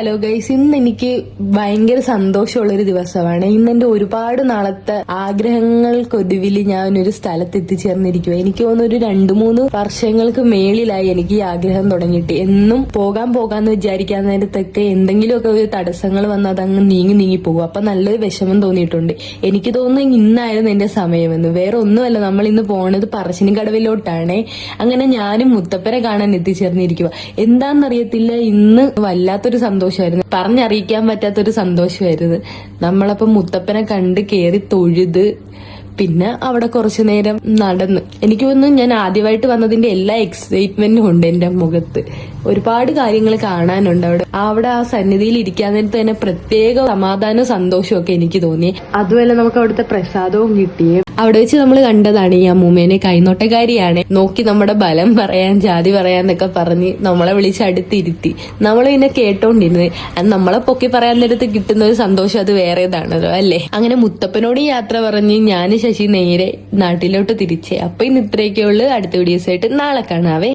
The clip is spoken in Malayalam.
ഹലോ ഗൈസ്, ഇന്ന് എനിക്ക് ഭയങ്കര സന്തോഷമുള്ളൊരു ദിവസമാണ്. ഇന്ന് എന്റെ ഒരുപാട് നാളത്തെ ആഗ്രഹങ്ങൾക്കൊടുവിൽ ഞാൻ ഒരു സ്ഥലത്ത് എത്തിച്ചേർന്നിരിക്കുക. എനിക്ക് തോന്നുന്നു ഒരു 2-3 വർഷങ്ങൾക്ക് മേളിലായി എനിക്ക് ഈ ആഗ്രഹം തുടങ്ങിയിട്ട്. എന്നും പോകാന്ന് വിചാരിക്കാൻ നേരത്തൊക്കെ എന്തെങ്കിലുമൊക്കെ ഒരു തടസ്സങ്ങൾ വന്ന് അതങ്ങ് നീങ്ങി പോകും. അപ്പൊ നല്ലൊരു വിഷമം തോന്നിയിട്ടുണ്ട്. എനിക്ക് തോന്നുന്നു ഇന്നായിരുന്നു എന്റെ സമയമെന്ന്. വേറെ ഒന്നുമല്ല, നമ്മൾ ഇന്ന് പോണത് പറശ്ശിനിക്കടവിലോട്ടാണ്. അങ്ങനെ ഞാനും മുത്തപ്പനെ കാണാൻ എത്തിച്ചേർന്നിരിക്കുക. എന്താണെന്നറിയത്തില്ല, ഇന്ന് വല്ലാത്തൊരു സന്തോഷമായിരുന്നു, പറഞ്ഞറിയിക്കാൻ പറ്റാത്തൊരു സന്തോഷമായിരുന്നു. നമ്മളപ്പം മുത്തപ്പനെ കണ്ട് കേറി തൊഴുത് പിന്നെ അവിടെ കുറച്ചു നേരം നടന്ന്, എനിക്ക് തോന്നുന്നു ഞാൻ ആദ്യമായിട്ട് വന്നതിന്റെ എല്ലാ എക്സൈറ്റ്മെന്റും ഉണ്ട് എന്റെ മുഖത്ത്. ഒരുപാട് കാര്യങ്ങൾ കാണാനുണ്ട് അവിടെ ആ സന്നിധിയിൽ ഇരിക്കാൻ നേരത്ത് തന്നെ പ്രത്യേക സമാധാനവും സന്തോഷവും ഒക്കെ എനിക്ക് തോന്നി. അതുമല്ല, നമുക്ക് അവിടുത്തെ പ്രസാദവും കിട്ടിയേ. അവിടെ വെച്ച് നമ്മൾ കണ്ടതാണ് ഈ അമ്മൂമ്മേനെ. കൈനോട്ടക്കാരിയാണ്. നോക്കി നമ്മുടെ ബലം പറയാൻ, ജാതി പറയാന്നൊക്കെ പറഞ്ഞ് നമ്മളെ വിളിച്ച് അടുത്തിരുത്തി. നമ്മൾ പിന്നെ കേട്ടോണ്ടിരുന്നത്. നമ്മളെ പൊക്കി പറയാൻ നേരത്ത് കിട്ടുന്ന ഒരു സന്തോഷം അത് വേറേതാണല്ലോ അല്ലേ. അങ്ങനെ മുത്തപ്പനോട് യാത്ര പറഞ്ഞ് ഞാൻ ശശി നേരെ നാട്ടിലോട്ട് തിരിച്ചേ. അപ്പൊ ഇന്ന് ഇത്രയൊക്കെ ഉള്ളു. അടുത്ത വീഡിയോസ് ആയിട്ട് നാളെ കാണാവേ.